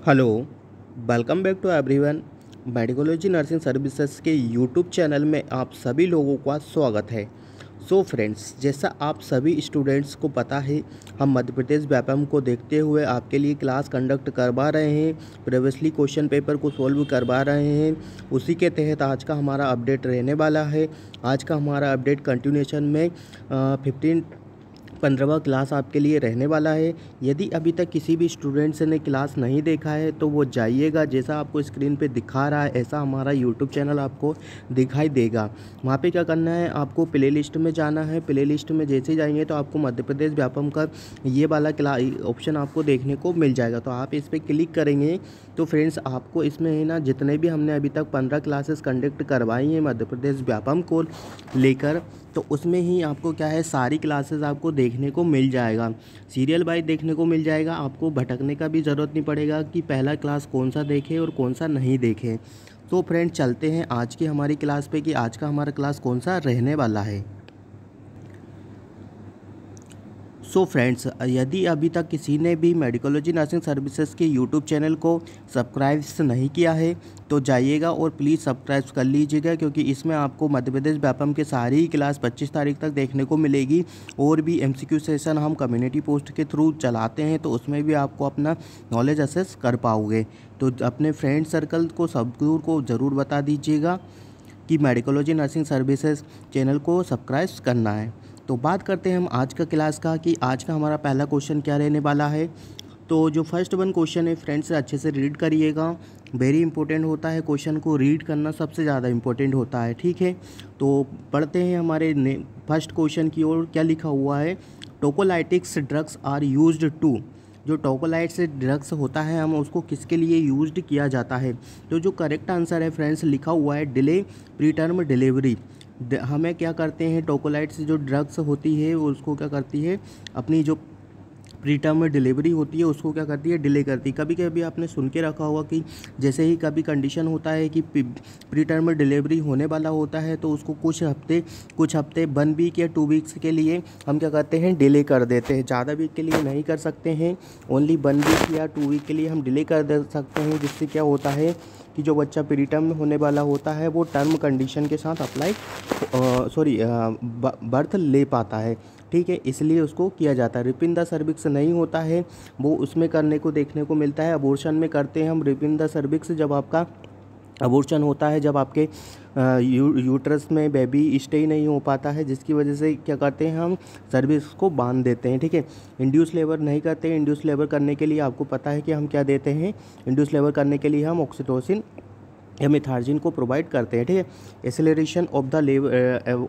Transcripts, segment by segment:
Hello, welcome back to everyone. Medicology nursing services के YouTube channel में आप सभी लोगों का स्वागत है। सो फ्रेंड्स, जैसा आप सभी स्टूडेंट्स को पता है, हम मध्य प्रदेश व्यापम को देखते हुए आपके लिए क्लास कंडक्ट करवा रहे हैं, प्रीवियसली क्वेश्चन पेपर को सॉल्व करवा रहे हैं। उसी के तहत आज का हमारा अपडेट रहने वाला है। आज का हमारा अपडेट कंटिन्यूएशन में 15वां क्लास आपके लिए रहने वाला है। यदि अभी तक किसी भी स्टूडेंट्स ने क्लास नहीं देखा है तो वो जाइएगा, जैसा आपको स्क्रीन पे दिखा रहा है ऐसा हमारा यूट्यूब चैनल आपको दिखाई देगा। वहाँ पे क्या करना है, आपको प्ले लिस्ट में जाना है। प्ले लिस्ट में जैसे जाएंगे तो आपको मध्य प्रदेश व्यापम का ये वाला ऑप्शन आपको देखने को मिल जाएगा। तो आप इस पर क्लिक करेंगे तो फ्रेंड्स आपको इसमें है ना, जितने भी हमने अभी तक 15 क्लासेस कंडक्ट करवाई हैं मध्य प्रदेश व्यापम को लेकर, तो उसमें ही आपको क्या है, सारी क्लासेस आपको देखने को मिल जाएगा। सीरियल वाइज देखने को मिल जाएगा। आपको भटकने का भी ज़रूरत नहीं पड़ेगा कि पहला क्लास कौन सा देखें और कौन सा नहीं देखें। तो फ्रेंड चलते हैं आज की हमारी क्लास पे कि आज का हमारा क्लास कौन सा रहने वाला है। सो फ्रेंड्स, यदि अभी तक किसी ने भी मेडिकोलॉजी नर्सिंग सर्विसेज के यूट्यूब चैनल को सब्सक्राइब नहीं किया है तो जाइएगा और प्लीज़ सब्सक्राइब कर लीजिएगा, क्योंकि इसमें आपको मध्य प्रदेश व्यापम के सारी ही क्लास 25 तारीख तक देखने को मिलेगी। और भी MCQ सेशन हम कम्युनिटी पोस्ट के थ्रू चलाते हैं, तो उसमें भी आपको अपना नॉलेज असेस कर पाओगे। तो अपने फ्रेंड सर्कल को सबको को ज़रूर बता दीजिएगा कि मेडिकोलॉजी नर्सिंग सर्विसेज चैनल को सब्सक्राइब करना है। तो बात करते हैं हम आज का क्लास का कि आज का हमारा पहला क्वेश्चन क्या रहने वाला है। तो जो फर्स्ट वन क्वेश्चन है फ्रेंड्स, अच्छे से रीड करिएगा। वेरी इंपॉर्टेंट होता है, क्वेश्चन को रीड करना सबसे ज़्यादा इंपॉर्टेंट होता है। ठीक है, तो पढ़ते हैं हमारे फर्स्ट क्वेश्चन की ओर। क्या लिखा हुआ है, tocolytics drugs are used to. जो टोकोलाइट्स ड्रग्स होता है हम उसको किसके लिए यूज्ड किया जाता है। तो जो करेक्ट आंसर है फ्रेंड्स, लिखा हुआ है डिले प्रीटर्म डिलीवरी। हमें क्या करते हैं, टोकोलाइट्स जो ड्रग्स होती है उसको क्या करती है, अपनी जो प्रीटर्म में डिलीवरी होती है उसको क्या करती है, डिले करती है। कभी कभी आपने सुन के रखा होगा कि जैसे ही कभी कंडीशन होता है कि प्रीटर्म में डिलीवरी होने वाला होता है तो उसको कुछ हफ्ते 1 वीक या 2 वीक्स के लिए हम क्या करते हैं, डिले कर देते हैं। ज़्यादा वीक के लिए नहीं कर सकते हैं, ओनली 1 वीक या 2 वीक के लिए हम डिले कर दे सकते हैं। जिससे क्या होता है कि जो बच्चा प्रीटर्म में होने वाला होता है वो टर्म कंडीशन के साथ बर्थ ले पाता है। ठीक है, इसलिए उसको किया जाता है। रिप इन द सर्विक्स नहीं होता है, वो उसमें करने को देखने को मिलता है। अबॉर्शन में करते हैं हम रिप इन द सर्विक्स जब आपका अबॉर्शन होता है, जब आपके यूट्रस में बेबी स्टे ही नहीं हो पाता है, जिसकी वजह से क्या करते हैं, हम सर्विक्स को बांध देते हैं। ठीक है, इंड्यूस लेबर नहीं करते हैं। इंड्यूस लेबर करने के लिए आपको पता है कि हम क्या देते हैं, इंड्यूस लेबर करने के लिए हम ऑक्सीटोसिन या मिथार्जिन को प्रोवाइड करते हैं। ठीक है, एसेलरेशन ऑफ द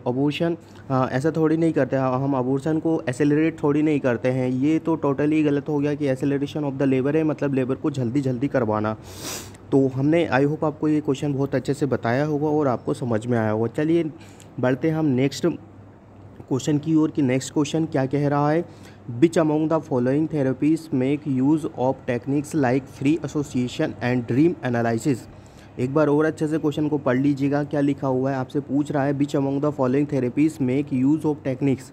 अबॉर्शन ऐसा थोड़ी नहीं करते हम, अबॉर्शन को एसेलरेट थोड़ी नहीं करते हैं। ये तो टोटली गलत हो गया कि एसेलरेशन ऑफ द लेबर है मतलब लेबर को जल्दी करवाना। तो हमने आई होप आपको ये क्वेश्चन बहुत अच्छे से बताया होगा और आपको समझ में आया होगा। चलिए बढ़ते हैं हम नेक्स्ट क्वेश्चन की ओर कि नेक्स्ट क्वेश्चन क्या कह रहा है। Which among the following therapies make use of techniques like free association and dream analysis. एक बार और अच्छे से क्वेश्चन को पढ़ लीजिएगा। क्या लिखा हुआ है, आपसे पूछ रहा है which among the following therapies make use of techniques,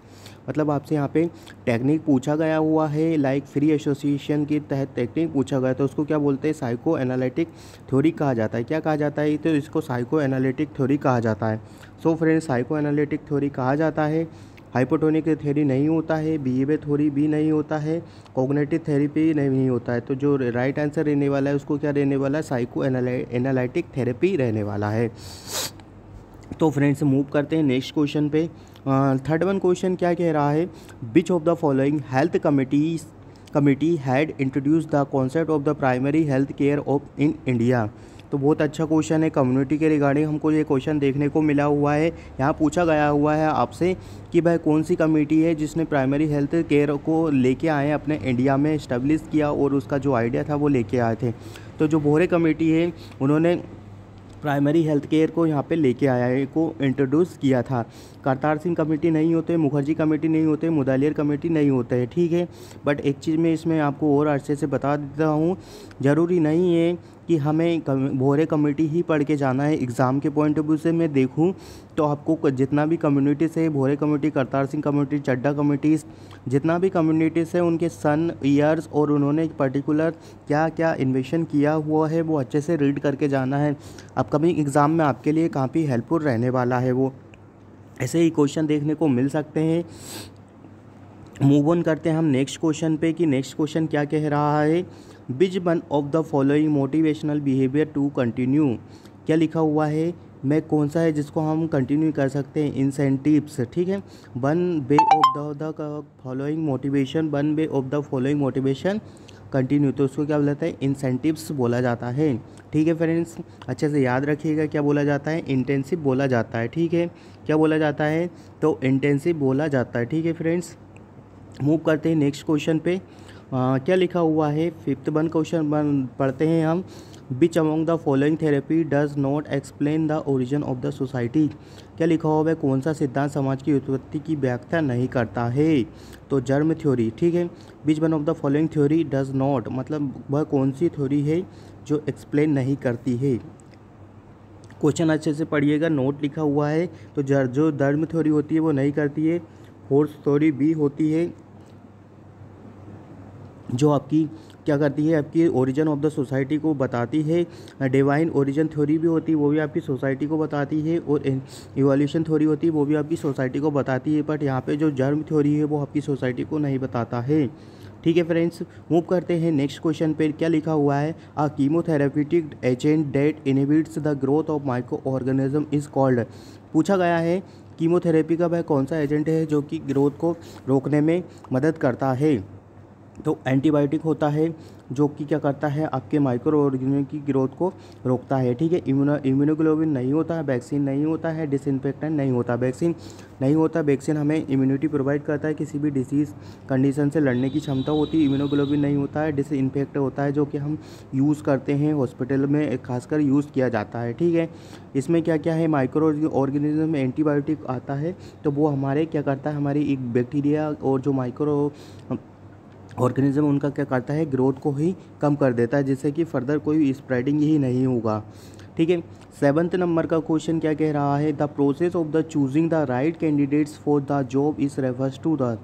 मतलब आपसे यहाँ पे टेक्निक पूछा गया हुआ है। लाइक फ्री एसोसिएशन के तहत टेक्निक पूछा गया तो उसको क्या बोलते हैं, साइको एनालिटिक थ्योरी कहा जाता है। क्या कहा जाता है, तो इसको साइको एनालिटिक थ्योरी कहा जाता है। So friends, psycho analytic theory कहा जाता है। हाइपोटोनिक थ्योरी नहीं होता है, बिहेवियर थ्योरी भी नहीं होता है, कॉग्निटिव थेरेपी नहीं होता है। तो जो राइट आंसर रहने वाला है उसको क्या रहने वाला है, साइको एनालिटिक थेरेपी रहने वाला है। तो फ्रेंड्स मूव करते हैं नेक्स्ट क्वेश्चन पे। थर्ड वन क्वेश्चन क्या कह रहा है, which of the following health committee had introduce the concept of the primary health care of in India. तो बहुत अच्छा क्वेश्चन है, कम्युनिटी के रिगार्डिंग हमको ये क्वेश्चन देखने को मिला हुआ है। यहाँ पूछा गया हुआ है आपसे कि भाई कौन सी कमेटी है जिसने प्राइमरी हेल्थ केयर को लेके आए अपने इंडिया में इस्टेब्लिश किया और उसका जो आइडिया था वो लेके आए थे। तो जो बोहरे कमेटी है उन्होंने प्राइमरी हेल्थ केयर को यहाँ पे लेके आया है, को इंट्रोड्यूस किया था। करतार सिंह कमेटी नहीं होते, मुखर्जी कमेटी नहीं होते, मुदालियर कमेटी नहीं होते है, ठीक है। बट एक चीज़ मैं इसमें आपको और अच्छे से बता देता हूँ, ज़रूरी नहीं है कि हमें भोरे कमेटी ही पढ़ के जाना है। एग्ज़ाम के पॉइंट ऑफ व्यू से मैं देखूँ तो आपको जितना भी कम्युनिटीज़ है, भोरे कमेटी, करतार सिंह कमेटी, चड्डा कमेटीज़, जितना भी कम्युनिटीज़ है उनके सन, ईयर्स और उन्होंने पर्टिकुलर क्या क्या इन्वेशन किया हुआ है वो अच्छे से रीड करके जाना है। अपकमिंग एग्ज़ाम में आपके लिए काफ़ी हेल्पफुल रहने वाला है वो। ऐसे ही क्वेश्चन देखने को मिल सकते हैं। मूव ऑन करते हैं हम नेक्स्ट क्वेश्चन पे कि नेक्स्ट क्वेश्चन क्या कह रहा है। Which one of the following motivational behaviour to continue, क्या लिखा हुआ है, मैं कौन सा है जिसको हम कंटिन्यू कर सकते हैं। इंसेंटिव्स, ठीक है। One way of the following motivation, one way of the following motivation continue, तो उसको क्या बोला जाता है, इंसेंटिव्स बोला जाता है, ठीक है फ्रेंड्स। अच्छे से याद रखिएगा क्या बोला जाता है, इंटेंसिव बोला जाता है, ठीक है। क्या बोला जाता है, तो इंटेंसिव बोला जाता है, ठीक है फ्रेंड्स। मूव करते हैं नेक्स्ट क्वेश्चन पे। क्या लिखा हुआ है, फिफ्थ वन क्वेश्चन पढ़ते हैं हम। Which among the following therapy does not explain the origin of the society, क्या लिखा हुआ है, कौन सा सिद्धांत समाज की उत्पत्ति की व्याख्या नहीं करता है, तो जर्म थ्योरी, ठीक है। Which one of the following theory does not, मतलब वह कौन सी थ्योरी है जो एक्सप्लेन नहीं करती है। क्वेश्चन अच्छे से पढ़िएगा, नोट लिखा हुआ है। तो जो धर्म थ्योरी होती है वो नहीं करती है। फोर्स थ्योरी भी होती है जो आपकी क्या करती है, आपकी ओरिजिन ऑफ द सोसाइटी को बताती है। डिवाइन ओरिजिन थ्योरी भी होती है, वो भी आपकी सोसाइटी को बताती है। और इवोल्यूशन थ्योरी होती है, वो भी आपकी सोसाइटी को बताती है। बट यहाँ पे जो जर्म थ्योरी है वो आपकी सोसाइटी को नहीं बताता है, ठीक है फ्रेंड्स। मूव करते हैं नेक्स्ट क्वेश्चन पे। क्या लिखा हुआ है, a chemotherapeutic agent that inhibits the growth of micro organism is called, पूछा गया है कीमोथेरेपी का वह कौन सा एजेंट है जो कि ग्रोथ को रोकने में मदद करता है। तो एंटीबायोटिक होता है जो कि क्या करता है, आपके माइक्रो ऑर्गेनिज्म की ग्रोथ को रोकता है, ठीक है। इम्यूनोग्लोबिन नहीं होता है, वैक्सीन नहीं होता है, डिसइंफेक्टेंट नहीं होता, वैक्सीन नहीं होता। वैक्सीन हमें इम्यूनिटी प्रोवाइड करता है, किसी भी डिसीज़ कंडीशन से लड़ने की क्षमता होती है। इम्यूनोग्लोबिन नहीं होता है, डिसइंफेक्ट होता है जो कि हम यूज़ करते हैं हॉस्पिटल में, खासकर यूज़ किया जाता है, ठीक है। इसमें क्या क्या है, माइक्रो ऑर्गेनिज्म में एंटीबायोटिक आता है, तो वो हमारे क्या करता है, हमारी एक बैक्टीरिया और जो माइक्रो ऑर्गेनिज्म उनका क्या करता है, ग्रोथ को ही कम कर देता है, जिससे कि फर्दर कोई स्प्रेडिंग ही नहीं होगा, ठीक है। 7th नंबर का क्वेश्चन क्या कह रहा है, the process of the choosing the right candidates for the job is refers to the,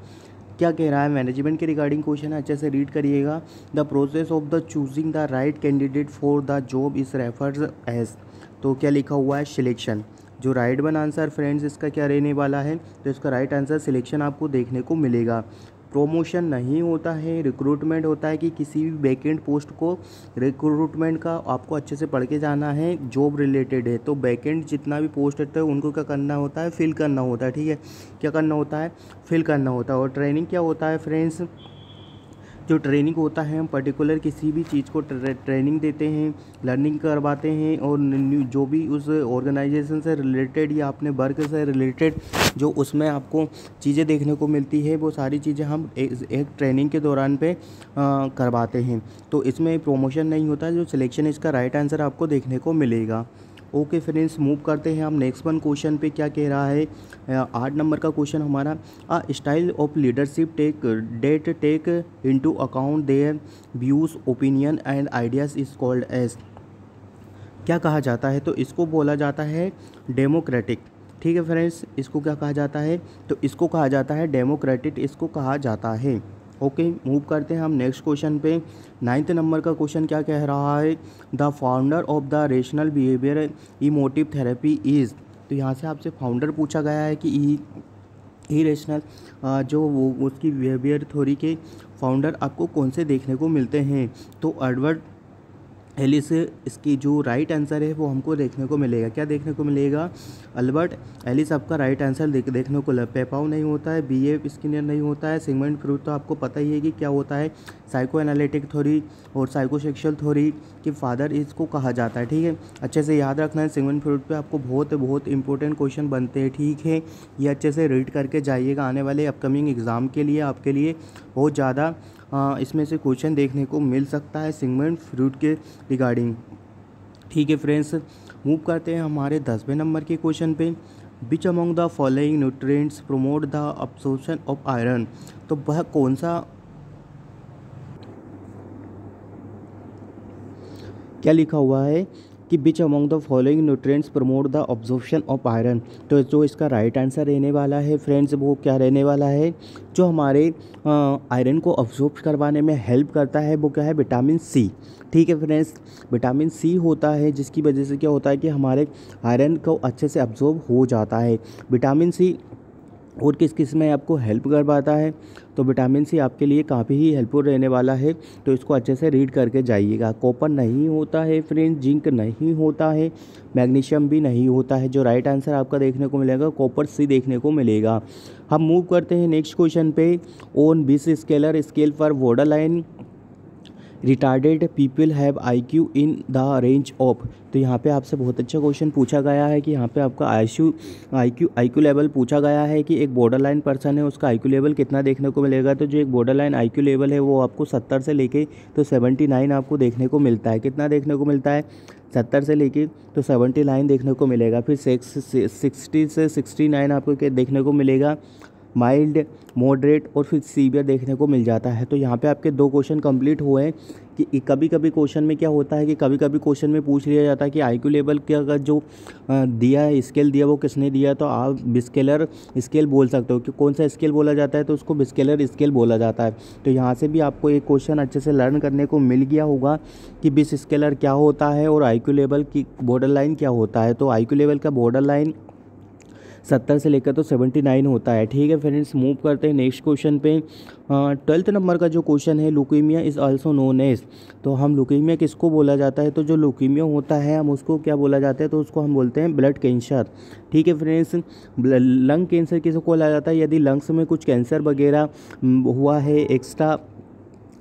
क्या कह रहा है, मैनेजमेंट के रिगार्डिंग क्वेश्चन है, अच्छे से रीड करिएगा। The process of the choosing the right candidate for the job is refers as, तो क्या लिखा हुआ है, सिलेक्शन। जो राइट वन आंसर फ्रेंड्स इसका क्या रहने वाला है, तो इसका राइट आंसर सिलेक्शन आपको देखने को मिलेगा। प्रोमोशन नहीं होता है, रिक्रूटमेंट होता है कि किसी भी वैकेंट पोस्ट को रिक्रूटमेंट का आपको अच्छे से पढ़ के जाना है, जॉब रिलेटेड है। तो वैकेंट जितना भी पोस्ट रहता है उनको क्या करना होता है, फिल करना होता है, ठीक है। क्या करना होता है, फिल करना होता है। और ट्रेनिंग क्या होता है फ्रेंड्स, जो ट्रेनिंग होता है हम पर्टिकुलर किसी भी चीज़ को ट्रेनिंग देते हैं, लर्निंग करवाते हैं, और जो भी उस ऑर्गेनाइजेशन से रिलेटेड या अपने वर्क से रिलेटेड जो उसमें आपको चीज़ें देखने को मिलती है वो सारी चीज़ें हम एक ट्रेनिंग के दौरान पे करवाते हैं। तो इसमें प्रमोशन नहीं होता, जो सिलेक्शन इसका राइट आंसर आपको देखने को मिलेगा। ओके फ्रेंड्स, मूव करते हैं हम नेक्स्ट वन क्वेश्चन पे। क्या कह रहा है, 8 नंबर का क्वेश्चन हमारा, a style of leadership take into account their views opinion and ideas is called as, क्या कहा जाता है, तो इसको बोला जाता है डेमोक्रेटिक, ठीक है फ्रेंड्स। इसको क्या कहा जाता है, तो इसको कहा जाता है डेमोक्रेटिक, इसको कहा जाता है। ओके, मूव करते हैं हम नेक्स्ट क्वेश्चन पे। 9th नंबर का क्वेश्चन क्या कह रहा है, the founder of the rational behaviour emotive therapy is, तो यहाँ से आपसे फाउंडर पूछा गया है कि इरेशनल जो वो उसकी बिहेवियर थ्योरी के फाउंडर आपको कौन से देखने को मिलते हैं, तो एडवर्ड एलिस, इसकी जो राइट आंसर है वो हमको देखने को मिलेगा। क्या देखने को मिलेगा, अल्बर्ट एलिस आपका राइट आंसर देखने को पेपाउ नहीं होता है, B.F. स्किनर नहीं होता है, सिगमंड फ्रॉइड तो आपको पता ही है कि क्या होता है, साइको एनालिटिक थ्योरी और साइकोसेक्सुअल थ्योरी के फादर इसको कहा जाता है, ठीक है। अच्छे से याद रखना है, सिगमंड फ्रॉइड पे आपको बहुत इंपॉर्टेंट क्वेश्चन बनते हैं, ठीक है। ये अच्छे से रीड करके जाइएगा, आने वाले अपकमिंग एग्ज़ाम के लिए आपके लिए बहुत ज़्यादा इसमें से क्वेश्चन देखने को मिल सकता है सिगमंड फ्रॉइड के रिगार्डिंग, ठीक है फ्रेंड्स। मूव करते हैं हमारे 10वें नंबर के क्वेश्चन पे। Which among the following nutrients promote the absorption of iron. तो वह कौन सा, क्या लिखा हुआ है कि which among the following nutrients promote the absorption of iron. तो जो इसका राइट आंसर रहने वाला है फ्रेंड्स वो क्या रहने वाला है, जो हमारे आयरन को अब्जॉर्ब करवाने में हेल्प करता है वो क्या है, विटामिन सी। ठीक है फ्रेंड्स, विटामिन सी होता है जिसकी वजह से क्या होता है कि हमारे आयरन को अच्छे से अब्जॉर्ब हो जाता है। विटामिन सी और किस किस में आपको हेल्प कर पाता है, तो विटामिन सी आपके लिए काफ़ी ही हेल्पफुल रहने वाला है, तो इसको अच्छे से रीड करके जाइएगा। कॉपर नहीं होता है फ्रेंड्स, जिंक नहीं होता है, मैग्नीशियम भी नहीं होता है। जो राइट आंसर आपका देखने को मिलेगा कॉपर सी देखने को मिलेगा। हम मूव करते हैं नेक्स्ट क्वेश्चन पे। ऑन बिस scalar scale for border line retarded people have IQ in the range of. तो यहाँ पे आपसे बहुत अच्छा क्वेश्चन पूछा गया है कि यहाँ पे आपका IQ लेवल पूछा गया है कि एक बॉर्डर लाइन पर्सन है उसका IQ लेवल कितना देखने को मिलेगा। तो जो एक बॉर्डर लाइन IQ लेवल है वो आपको 70 से लेके तो 79 आपको देखने को मिलता है। कितना देखने को मिलता है, 70 से लेके तो 79 देखने को मिलेगा। फिर 60 से 69 आपको क्या देखने को मिलेगा, माइल्ड, मॉडरेट और फिर सीवियर देखने को मिल जाता है। तो यहाँ पे आपके 2 क्वेश्चन कंप्लीट हुए हैं कि कभी कभी क्वेश्चन में क्या होता है कि कभी कभी क्वेश्चन में पूछ लिया जाता है कि IQ लेवल क्या का जो दिया है, स्केल दिया वो किसने दिया, तो आप बिस्केलर स्केल बोल सकते हो कि कौन सा स्केल बोला जाता है, तो उसको बिस्केलर स्केल बोला जाता है। तो यहाँ से भी आपको एक क्वेश्चन अच्छे से लर्न करने को मिल गया होगा कि बिस स्केलर क्या होता है और IQ लेवल की बॉर्डर लाइन क्या होता है। तो IQ लेवल का बॉर्डर लाइन 70 से लेकर तो 79 होता है। ठीक है फ्रेंड्स, मूव करते हैं नेक्स्ट क्वेश्चन पे। 12th नंबर का जो क्वेश्चन है, leukaemia is also known as. तो हम लुकीमिया किसको बोला जाता है, तो जो लुकीमिया होता है हम उसको क्या बोला जाता है, तो उसको हम बोलते हैं ब्लड कैंसर। ठीक है फ्रेंड्स, लंग कैंसर किसको बोला जाता है, यदि लंग्स में कुछ कैंसर वगैरह हुआ है, एक्स्ट्रा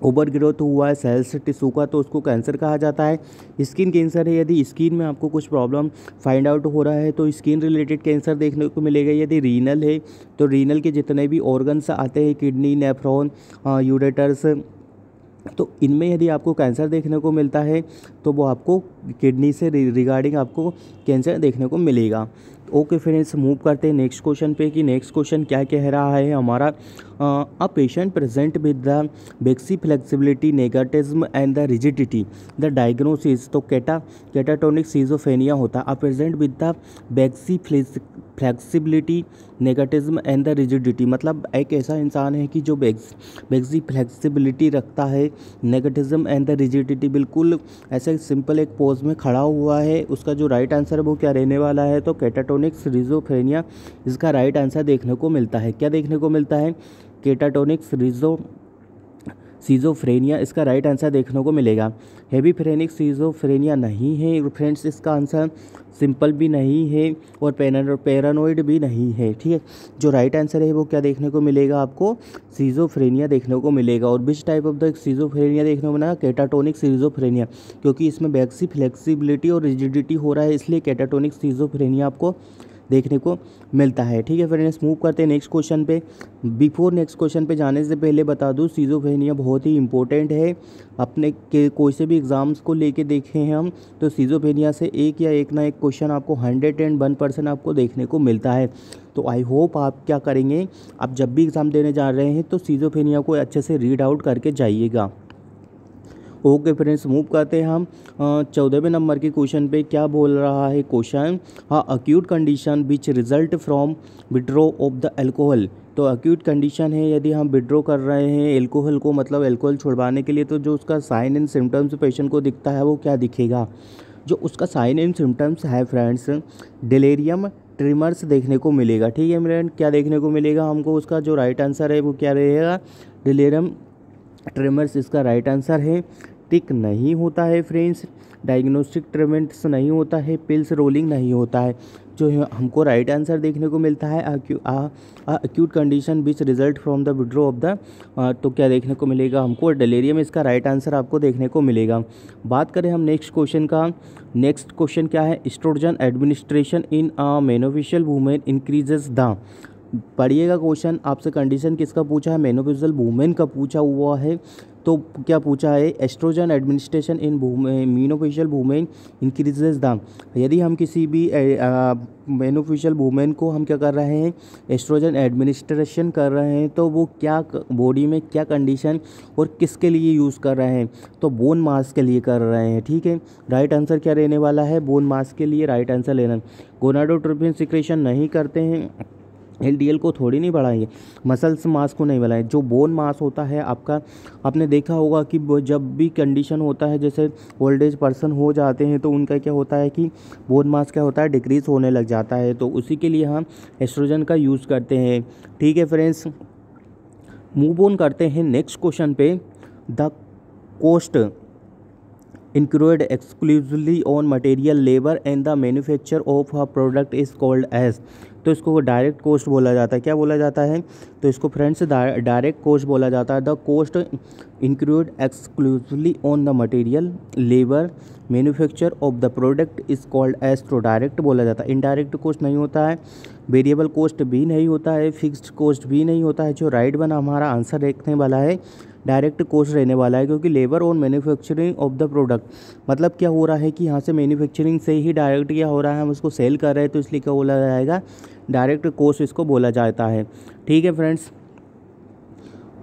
ओवर ग्रोथ हुआ है सेल्स टिश्यू का, तो उसको कैंसर कहा जाता है। स्किन कैंसर है, यदि स्किन में आपको कुछ प्रॉब्लम फाइंड आउट हो रहा है तो स्किन रिलेटेड कैंसर देखने को मिलेगा। यदि रीनल है तो रीनल के जितने भी ऑर्गन्स आते हैं, किडनी, नेफ्रॉन, यूरेटर्स, तो इनमें यदि आपको कैंसर देखने को मिलता है तो वो आपको किडनी से रिगार्डिंग आपको कैंसर देखने को मिलेगा। ओके फ्रेंड्स, मूव करते हैं नेक्स्ट क्वेश्चन पे कि नेक्स्ट क्वेश्चन क्या कह रहा है हमारा। A patient present with the waxy flexibility negativism and the rigidity the diagnosis. तो कैटाटोनिक सीजोफेनिया होता है। A present with the waxy flexibility negativism and the rigidity, मतलब एक ऐसा इंसान है कि जो बेक्सी फ्लेक्सिबिलिटी रखता है, नेगेटिज्म एंड द रिजिडिटी, बिल्कुल ऐसे सिंपल एक पोज में खड़ा हुआ है। उसका जो राइट आंसर है वो क्या रहने वाला है, तो कैटाटोनिक सीजोफ्रेनिया इसका राइट आंसर देखने को मिलता है। क्या देखने को मिलता है, कैटाटोनिक सीजोफ्रेनिया इसका राइट आंसर देखने को मिलेगा। हेवीफ्रेनिक सीजोफ्रेनिया नहीं है फ्रेंड्स, इसका आंसर सिंपल भी नहीं है और पैरानोइड भी नहीं है। ठीक है, जो राइट आंसर है वो क्या देखने को मिलेगा, आपको सीजोफ्रेनिया देखने को मिलेगा। और which type of the schizophrenia देखने को मिलेगा, कैटाटोनिक सीजोफ्रेनिया, क्योंकि इसमें बेक्सी फ्लेक्सिबिलिटी और रिजिडिटी हो रहा है, इसलिए कैटाटोनिक सीजोफ्रेनिया आपको देखने को मिलता है। ठीक है फ्रेंड्स, मूव करते हैं नेक्स्ट क्वेश्चन पे। बिफोर नेक्स्ट क्वेश्चन पे जाने से पहले बता दूं, सीजोफ्रेनिया बहुत ही इंपॉर्टेंट है। अपने के कोई से भी एग्ज़ाम्स को लेके देखें हम तो सीजोफ्रेनिया से एक या एक ना एक क्वेश्चन आपको 101% आपको देखने को मिलता है। तो आई होप आप क्या करेंगे, आप जब भी एग्ज़ाम देने जा रहे हैं तो सीजोफ्रेनिया को अच्छे से रीड आउट करके जाइएगा। ओके फ्रेंड्स, मूव करते हैं हम 14वें नंबर के क्वेश्चन पे। क्या बोल रहा है क्वेश्चन, हाँ, acute condition which result from withdraw of the alcohol. तो अक्यूट कंडीशन है, यदि हम विड्रॉ कर रहे हैं एल्कोहल को, मतलब एल्कोहल छुड़वाने के लिए, तो जो उसका साइन एंड सिम्टम्स पेशेंट को दिखता है वो क्या दिखेगा। जो उसका साइन एंड सिम्टम्स है फ्रेंड्स, डिलेरियम ट्रिमर्स देखने को मिलेगा। ठीक है फ्रेंड, क्या देखने को मिलेगा हमको, उसका जो राइट आंसर है वो क्या रहेगा, डिलेरियम ट्रिमर्स इसका राइट आंसर है। टिक नहीं होता है फ्रेंड्स, डायग्नोस्टिक ट्रीटमेंट्स नहीं होता है, पिल्स रोलिंग नहीं होता है। जो हमको राइट आंसर देखने को मिलता है acute condition which result from the withdraw of the, तो क्या देखने को मिलेगा हमको, डिलेरियम इसका राइट आंसर आपको देखने को मिलेगा। बात करें हम नेक्स्ट क्वेश्चन का, नेक्स्ट क्वेश्चन क्या है, estrogen administration in a menopausal women increases the. पढ़िएगा क्वेश्चन, आपसे कंडीशन किसका पूछा है, मेनोपॉजल वुमेन का पूछा हुआ है। तो क्या पूछा है, estrogen administration in menopausal women increases the, यदि हम किसी भी मेनोफेशियल वुमेन को हम क्या कर रहे हैं, एस्ट्रोजन एडमिनिस्ट्रेशन कर रहे हैं, तो वो क्या बॉडी में क्या कंडीशन और किसके लिए यूज़ कर रहे हैं, तो बोन मास के लिए कर रहे हैं। ठीक है, राइट आंसर क्या रहने वाला है, बोन मास के लिए राइट आंसर लेना। गोनाडोट्रोपिन सिक्रेशन नहीं करते हैं, एलडीएल को थोड़ी नहीं बढ़ाएंगे, मसल्स मास को नहीं बढ़ाएंगे। जो बोन मास होता है आपका, आपने देखा होगा कि जब भी कंडीशन होता है, जैसे ओल्ड एज पर्सन हो जाते हैं, तो उनका क्या होता है कि बोन मास क्या होता है, डिक्रीज होने लग जाता है, तो उसी के लिए हम एस्ट्रोजन का यूज़ करते हैं। ठीक है फ्रेंड्स, मूव ऑन करते हैं नेक्स्ट क्वेश्चन पे। The cost incurred exclusively on material labor and the manufacture of a product is called as, तो इसको डायरेक्ट कॉस्ट बोला जाता है। क्या बोला जाता है, तो इसको फ्रेंड्स डायरेक्ट कॉस्ट बोला जाता है। The cost incurred exclusively on the material labor manufacture of the product is called as, तो डायरेक्ट बोला जाता है। इनडायरेक्ट कॉस्ट नहीं होता है, वेरिएबल कॉस्ट भी नहीं होता है, फिक्स्ड कॉस्ट भी नहीं होता है। जो राइट बना हमारा आंसर देखने वाला है, डायरेक्ट कॉस्ट रहने वाला है, क्योंकि labour on manufacturing of the product, मतलब क्या हो रहा है कि यहाँ से मैन्युफैक्चरिंग से ही डायरेक्ट क्या हो रहा है, हम उसको सेल कर रहे हैं, तो इसलिए क्या बोला जाएगा, डायरेक्ट कॉस्ट इसको बोला जाता है। ठीक है फ्रेंड्स,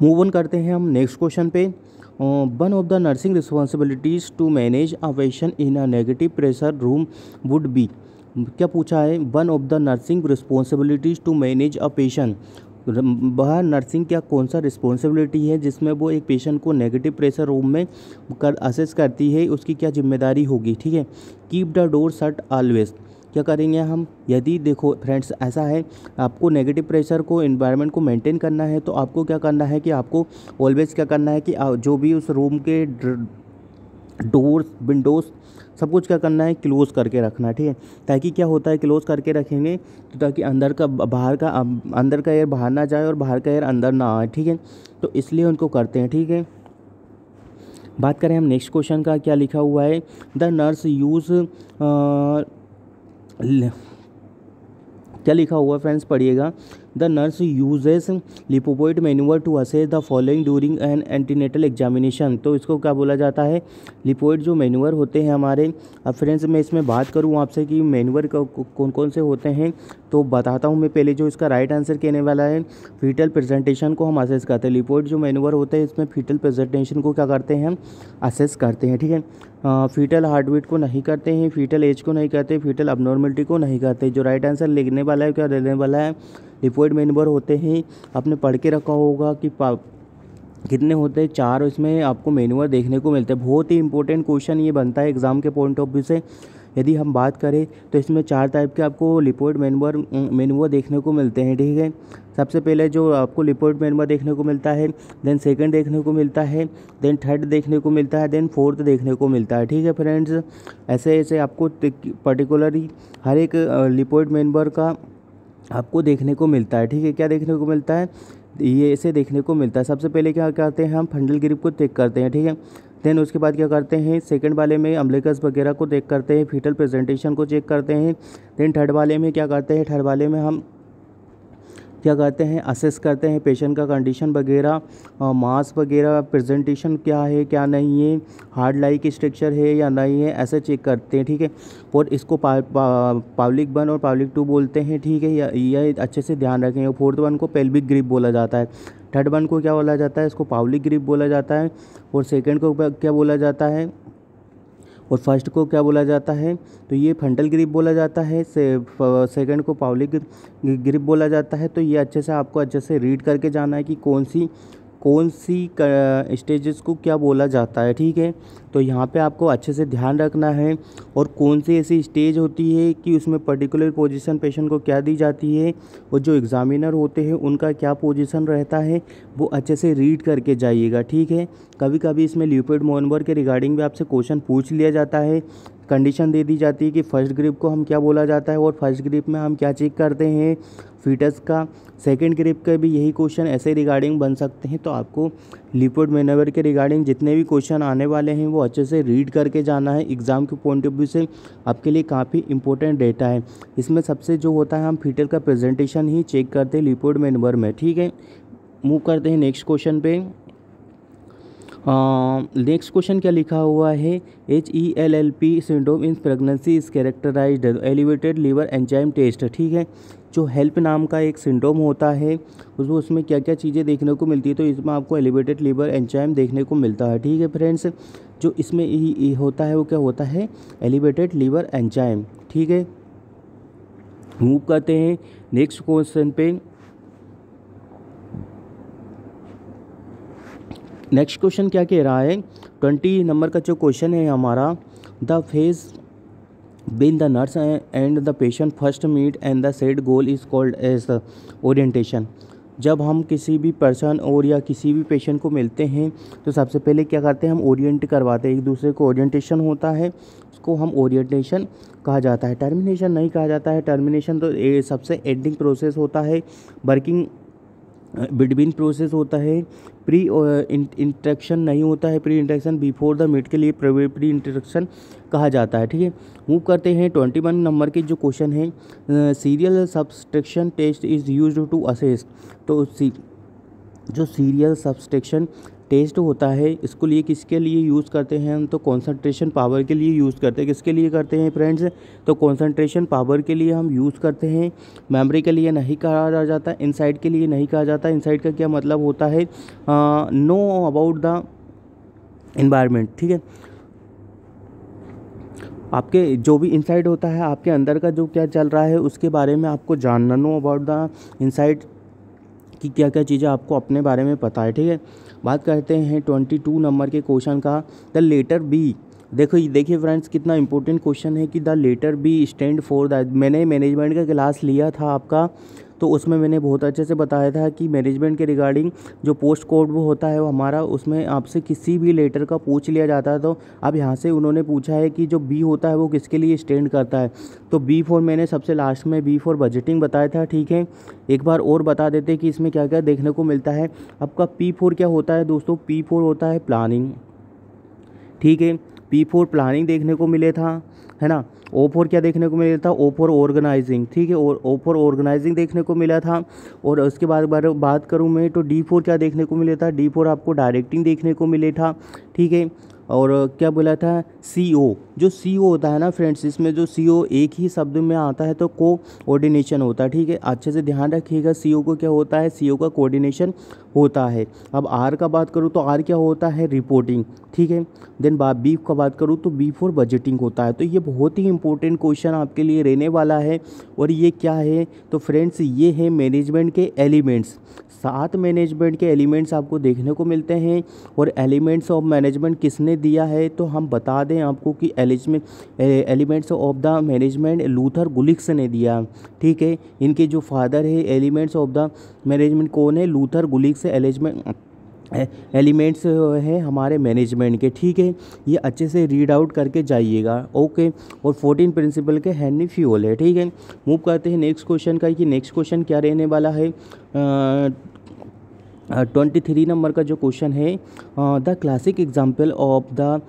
मूव ऑन करते हैं हम नेक्स्ट क्वेश्चन पे। One of the nursing responsibilities to manage a patient in a negative pressure room would be, क्या पूछा है, one of the nursing responsibilities to manage a patient, वह नर्सिंग क्या कौन सा रिस्पॉन्सिबिलिटी है जिसमें वो एक पेशेंट को नेगेटिव प्रेशर रूम में कर असेस करती है, उसकी क्या जिम्मेदारी होगी। ठीक है, keep the door shut always, क्या करेंगे हम, यदि देखो फ्रेंड्स ऐसा है, आपको नेगेटिव प्रेशर को इन्वायरमेंट को मेंटेन करना है, तो आपको क्या करना है कि आपको ऑलवेज क्या करना है कि जो भी उस रूम के डोर्स विंडोज़ सब कुछ क्या करना है, क्लोज़ करके रखना है। ठीक है, ताकि क्या होता है, क्लोज़ करके रखेंगे तो ताकि अंदर का एयर बाहर ना जाए और बाहर का एयर अंदर ना आए। ठीक है, तो इसलिए उनको करते हैं। ठीक है, बात करें हम नेक्स्ट क्वेश्चन का, क्या लिखा हुआ है, द नर्स यूज़, क्या लिखा हुआ है फ्रेंड्स, पढ़िएगा। The nurse uses Leopold maneuver to assess the following during an antenatal examination, तो इसको क्या बोला जाता है, लिपोइड जो मैन्यूवर होते हैं हमारे। अब फ्रेंड्स मैं इसमें बात करूँ आपसे कि मैन्यूवर कौन कौन से होते हैं, तो बताता हूँ मैं पहले। जो इसका राइट आंसर कहने वाला है, फीटल प्रेजेंटेशन को हम असेस करते हैं। लिपोइड जो मैन्यूवर होते हैं, इसमें फीटल प्रेजेंटेशन को क्या करते हैं, हम असेस करते हैं। ठीक है, फीटल हार्ट बीट को नहीं करते हैं, फीटल एज को नहीं करते, फीटल अबनॉर्मलिटी को नहीं करते। जो राइट आंसर लिखने वाला है, क्या लेने वाला है, लिपोइड मैन्यूवर होते हैं। आपने पढ़ के रखा होगा कि कितने होते हैं, 4 इसमें आपको मैन्यूवर देखने को मिलते हैं। बहुत ही इंपॉर्टेंट क्वेश्चन ये बनता है एग्जाम के पॉइंट ऑफ व्यू से। यदि हम बात करें तो इसमें 4 टाइप के आपको लिपोइड मैन्यूवर देखने को मिलते हैं। ठीक है, सबसे पहले जो आपको लिपोइड मैन्यूवर देखने को मिलता है, देन सेकंड देखने को मिलता है, देन थर्ड देखने को मिलता है, देन फोर्थ देखने को मिलता है। ठीक है फ्रेंड्स, ऐसे ऐसे आपको पर्टिकुलरली हर एक लिपोइड मैन्यूवर का आपको देखने को मिलता है। ठीक है, क्या देखने को मिलता है, ये ऐसे देखने को मिलता है। सबसे पहले क्या करते हैं, हम फंडल ग्रिप को चेक करते हैं। ठीक है, देन उसके बाद क्या करते हैं, सेकंड वाले में अम्बिलिकस वगैरह को चेक करते हैं, फीटल प्रेजेंटेशन को चेक करते हैं। देन थर्ड वाले में क्या करते हैं, थर्ड वाले में हम क्या करते हैं, असेस करते हैं पेशेंट का कंडीशन वगैरह, मास वगैरह, प्रेजेंटेशन क्या है क्या नहीं है, हार्ड लाइक स्ट्रक्चर है या नहीं है, ऐसे चेक करते हैं। ठीक है, और इसको पब्लिक 1 और पब्लिक 2 बोलते हैं। ठीक है, यह अच्छे से ध्यान रखें। फोर्थ वन को पेल्विक ग्रिप बोला जाता है, थर्ड वन को क्या बोला जाता है, इसको पब्लिक ग्रिप बोला जाता है, और सेकेंड को क्या बोला जाता है, और फर्स्ट को क्या बोला जाता है, तो ये फ्रंटल ग्रिप बोला जाता है, सेकंड को पब्लिक ग्रिप बोला जाता है। तो ये अच्छे से आपको अच्छे से रीड करके जाना है कि कौन सी स्टेजेस को क्या बोला जाता है। ठीक है, तो यहाँ पे आपको अच्छे से ध्यान रखना है, और कौन सी ऐसी स्टेज होती है कि उसमें पर्टिकुलर पोजीशन पेशेंट को क्या दी जाती है, और जो एग्जामिनर होते हैं उनका क्या पोजीशन रहता है, वो अच्छे से रीड करके जाइएगा। ठीक है, कभी कभी इसमें लिपोइड मैन्यूवर के रिगार्डिंग भी आपसे क्वेश्चन पूछ लिया जाता है, कंडीशन दे दी जाती है कि फर्स्ट ग्रिप को हम क्या बोला जाता है, और फर्स्ट ग्रिप में हम क्या चेक करते हैं फीटस का, सेकंड ग्रिप का भी यही क्वेश्चन ऐसे रिगार्डिंग बन सकते हैं। तो आपको लिपोइड मैन्यूवर के रिगार्डिंग जितने भी क्वेश्चन आने वाले हैं वो अच्छे से रीड करके जाना है। एग्ज़ाम के पॉइंट ऑफ व्यू से आपके लिए काफ़ी इंपॉर्टेंट डेटा है। इसमें सबसे जो होता है, हम फीटल का प्रेजेंटेशन ही चेक करते हैं लिपोइड मैन्यूवर में। ठीक है, मूव करते हैं नेक्स्ट क्वेश्चन पे। नेक्स्ट क्वेश्चन क्या लिखा हुआ है, HELLP syndrome in pregnancy is characterized elevated liver enzyme test. ठीक है, जो हेल्प नाम का एक सिंड्रोम होता है उसमें क्या क्या चीज़ें देखने को मिलती है, तो इसमें आपको एलिवेटेड लीवर एंजाइम देखने को मिलता है। ठीक है फ्रेंड्स, जो इसमें ही होता है वो क्या होता है, एलिवेटेड लीवर एंजाइम। ठीक है, मूव करते हैं नेक्स्ट क्वेश्चन पे। नेक्स्ट क्वेश्चन क्या कह रहा है, 20 नंबर का जो क्वेश्चन है हमारा, the phase in the nurse and the patient first meet and the set goal is called as orientation. जब हम किसी भी पर्सन और या किसी भी पेशेंट को मिलते हैं तो सबसे पहले क्या करते हैं, हम ओरिएंट करवाते हैं एक दूसरे को। ओरिएंटेशन होता है, उसको हम ओरिएंटेशन कहा जाता है, टर्मिनेशन नहीं कहा जाता है। टर्मिनेशन तो सबसे एंडिंग प्रोसेस होता है, वर्किंग बिटवीन प्रोसेस होता है। प्री इंटरेक्शन नहीं होता है, pre interaction before the meet के लिए प्री इंटरेक्शन कहा जाता है। ठीक है, मूव करते हैं 21 नंबर के जो क्वेश्चन है, serial subtraction test is used to assess. तो जो सीरियल सब्सट्रैक्शन टेस्ट होता है इसको लिए किसके लिए यूज़ करते हैं हम, तो कंसंट्रेशन पावर के लिए यूज़ करते हैं। किसके लिए करते हैं फ्रेंड्स, तो कंसंट्रेशन पावर के लिए हम यूज़ करते हैं। मेमोरी के लिए नहीं कहा जाता, इनसाइट के लिए नहीं कहा जाता। इनसाइट का क्या मतलब होता है, नो अबाउट द एनवायरनमेंट। ठीक है, आपके जो भी इनसाइट होता है, आपके अंदर का जो क्या चल रहा है उसके बारे में आपको जानना, नो अबाउट द इनसाइट कि क्या क्या चीज़ें आपको अपने बारे में पता है। ठीक है, बात करते हैं 22 नंबर के क्वेश्चन का, द लेटर बी। देखिए फ्रेंड्स, कितना इंपॉर्टेंट क्वेश्चन है कि the letter B stand for the. मैंने मैनेजमेंट का क्लास लिया था आपका, तो उसमें मैंने बहुत अच्छे से बताया था कि मैनेजमेंट के रिगार्डिंग जो पोस्ट कोड वो होता है वो हमारा, उसमें आपसे किसी भी लेटर का पूछ लिया जाता है। तो अब यहाँ से उन्होंने पूछा है कि जो बी होता है वो किसके लिए स्टैंड करता है, तो B4 मैंने सबसे लास्ट में B4 बजटिंग बताया था। ठीक है, एक बार और बता देते कि इसमें क्या क्या देखने को मिलता है। आपका P4 क्या होता है दोस्तों, P4 होता है प्लानिंग। ठीक है, P4 प्लानिंग देखने को मिले था, है ना। O4 क्या देखने को मिला था, O4 ऑर्गेनाइजिंग। ठीक है, और O4 ऑर्गेनाइजिंग देखने को मिला था। और उसके बाद बात करूँ मैं तो D4 क्या देखने को मिला था, D4 आपको डायरेक्टिंग देखने को मिले था। ठीक है, और क्या बोला था, CO। जो CO होता है ना फ्रेंड्स, इसमें जो CO एक ही शब्द में आता है तो कोऑर्डिनेशन होता है। ठीक है, अच्छे से ध्यान रखिएगा, CO को क्या होता है, CO का कोऑर्डिनेशन होता है। अब R का बात करूँ तो R क्या होता है, रिपोर्टिंग। ठीक है, देन B का बात करूँ तो B4 बजटिंग होता है। तो ये बहुत ही इंपॉर्टेंट क्वेश्चन आपके लिए रहने वाला है। और ये क्या है, तो फ्रेंड्स ये है मैनेजमेंट के एलिमेंट्स। 7 मैनेजमेंट के एलिमेंट्स आपको देखने को मिलते हैं। और एलिमेंट्स ऑफ मैनेजमेंट किसने दिया है, तो हम बता दें आपको कि elements of the management Luther Gulick's ने दिया। ठीक है, इनके जो फादर है एलिमेंट्स ऑफ द मैनेजमेंट कौन है, लूथर गुलिक्स एलिमेंट्स है हमारे मैनेजमेंट के। ठीक है, ये अच्छे से रीड आउट करके जाइएगा। ओके, और 14 प्रिंसिपल के हेनरी फ्यूल है। ठीक है, मूव करते हैं नेक्स्ट क्वेश्चन का, कि नेक्स्ट क्वेश्चन क्या रहने वाला है। 23 नंबर का जो क्वेश्चन है, the classic example of the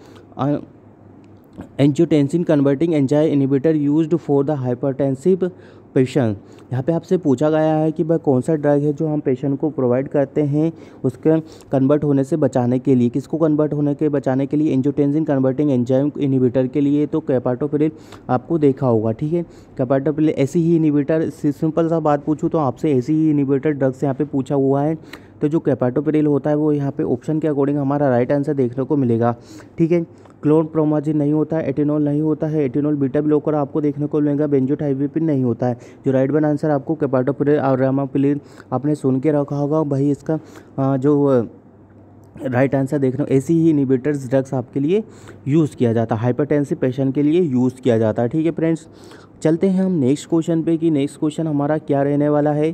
angiotensin converting enzyme inhibitor used for the hypertensive patient. यहाँ पे आपसे पूछा गया है कि वह कौन सा ड्रग है जो हम पेशेंट को प्रोवाइड करते हैं उसके कन्वर्ट होने से बचाने के लिए। किसको कन्वर्ट होने के बचाने के लिए, एंजियोटेंसिन कन्वर्टिंग एंजाइम इनहिबिटर के लिए। तो कैपाटोप्रिल आपको देखा होगा। ठीक है, कैपाटोप्रिल ऐसी ही इनहिबिटर, सिंपल सा बात पूछूँ तो आपसे ऐसी ही इनहिबिटर ड्रग्स यहाँ पे पूछा हुआ है। तो जो कैपाटोप्रिल होता है वो यहाँ पे ऑप्शन के अकॉर्डिंग हमारा राइट आंसर देखने को मिलेगा। ठीक है, क्लोरप्रोमाजिन नहीं होता है, एटेनॉल नहीं होता है, एटेनॉल बीटा ब्लॉकर आपको देखने को मिलेगा, बेंजोथाइजिपिन नहीं होता है। जो राइट वन आंसर आपको कैपाटोप्रिल और रामापिलिन आपने सुन के रखा होगा, भाई इसका जो राइट आंसर देखना। ऐसी ही इनहिबिटर्स ड्रग्स आपके लिए यूज़ किया जाता है, हाइपरटेंसिव पेशेंट के लिए यूज़ किया जाता है। ठीक है फ्रेंड्स, चलते हैं हम नेक्स्ट क्वेश्चन पे कि नेक्स्ट क्वेश्चन हमारा क्या रहने वाला है।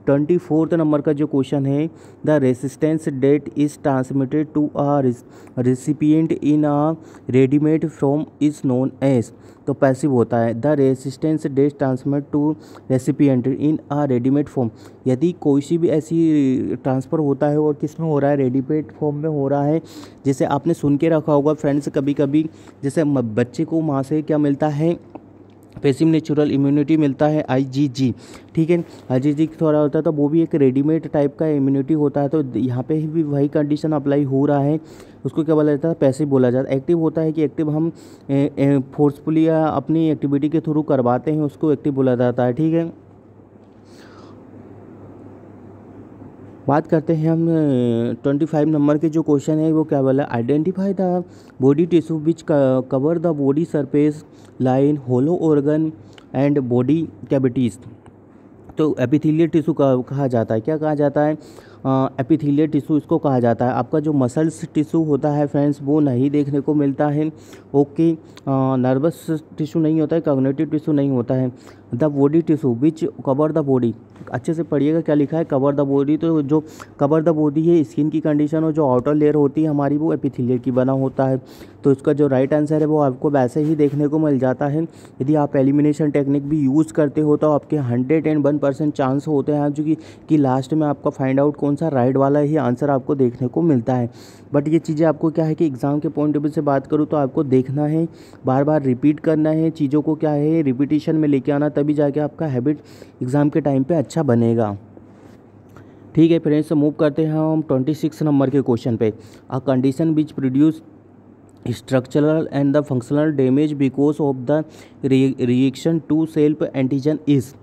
24 नंबर का जो क्वेश्चन है, the resistance that is transmitted to a recipient in a readymade form is known as. तो पैसिव होता है, the resistance that transmit to recipient in a readymade form. यदि कोई सी भी ऐसी ट्रांसफ़र होता है और किस में हो रहा है, रेडीमेड फॉर्म में हो रहा है। जैसे आपने सुन के रखा होगा फ्रेंड्स, कभी कभी जैसे बच्चे को माँ से क्या मिलता है, पैसिव नेचुरल इम्यूनिटी मिलता है IgG, ठीक है। IgG थोड़ा होता है तो वो भी एक रेडीमेड टाइप का इम्यूनिटी होता है, तो यहाँ पे भी वही कंडीशन अप्लाई हो रहा है। उसको क्या बोला जाता है, पैसिव बोला जाता है। एक्टिव होता है कि एक्टिव हम फोर्सफुली या अपनी एक्टिविटी के थ्रू करवाते हैं, उसको एक्टिव बोला जाता है, ठीक है। बात करते हैं हम 25 नंबर के जो क्वेश्चन है वो क्या बोला, identify the body tissue which cover the body surface line hollow organ and body cavities. तो एपिथेलियल टिश्यू कहा जाता है, क्या कहा जाता है, एपिथेलियल टिश्यू इसको कहा जाता है। आपका जो मसल्स टिश्यू होता है फ्रेंड्स वो नहीं देखने को मिलता है, ओके। नर्वस टिश्यू नहीं होता है, कॉग्निटिव टिश्यू नहीं होता है। The body tissue which cover the body, अच्छे से पढ़िएगा क्या लिखा है, कवर द बॉडी। तो जो कवर द बॉडी है स्किन की कंडीशन, और जो आउटर लेयर होती है हमारी वो एपिथेलियल की बना होता है। तो इसका जो राइट आंसर है वो आपको वैसे ही देखने को मिल जाता है। यदि आप एलिमिनेशन टेक्निक भी यूज़ करते हो तो आपके 101% चांस होते हैं जो कि लास्ट में आपका फाइंड आउट कौन सा राइट वाला ही आंसर आपको देखने को मिलता है। बट ये चीज़ें आपको क्या है कि एग्ज़ाम के पॉइंट ऑफ व्यू से बात करूँ तो आपको देखना है, बार बार रिपीट करना है चीज़ों को, क्या है रिपीटिशन में लेके आना, तभी जाके आपका हैबिट एग्ज़ाम के टाइम पे अच्छा बनेगा, ठीक है फ्रेंड्स। मूव करते हैं हम 26 नंबर के क्वेश्चन पे। A condition which produce structural and the functional damage because of the reaction to self antigen is.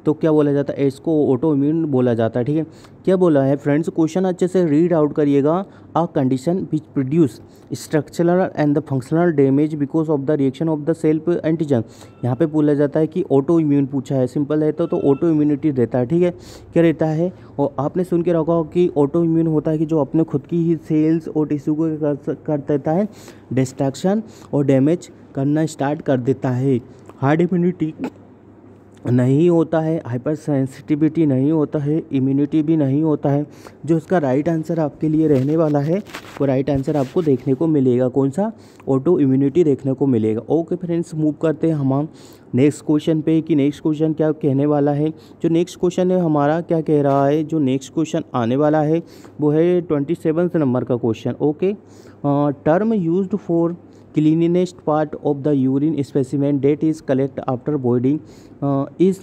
तो क्या बोला जाता है, इसको ऑटो इम्यून बोला जाता है, ठीक है। क्या बोला है फ्रेंड्स, क्वेश्चन अच्छे से रीड आउट करिएगा। अ condition which produce structural and the functional damage because of the reaction of the self antigen. यहाँ पे बोला जाता है कि ऑटो इम्यून पूछा है, सिंपल है तो ऑटो इम्यूनिटी रहता है, ठीक है। क्या रहता है, और आपने सुन के रखा हो कि ऑटो इम्यून होता है कि जो अपने खुद की ही सेल्स और टिश्यू को कर देता है डिस्ट्रक्शन और डैमेज करना स्टार्ट कर देता है। हार्ड इम्यूनिटी नहीं होता है, हाइपर सेंसिटिविटी नहीं होता है, इम्यूनिटी भी नहीं होता है। जो इसका राइट आंसर आपके लिए रहने वाला है वो राइट आंसर आपको देखने को मिलेगा, कौन सा, ऑटो इम्यूनिटी देखने को मिलेगा। ओके फ्रेंड्स, मूव करते हैं हम नेक्स्ट क्वेश्चन पे कि नेक्स्ट क्वेश्चन क्या कहने वाला है। जो नेक्स्ट क्वेश्चन है हमारा क्या कह रहा है, जो नेक्स्ट क्वेश्चन आने वाला है वो है 27 नंबर का question, okay. Term used for cleanest part of the urine specimen that is collect after boiling is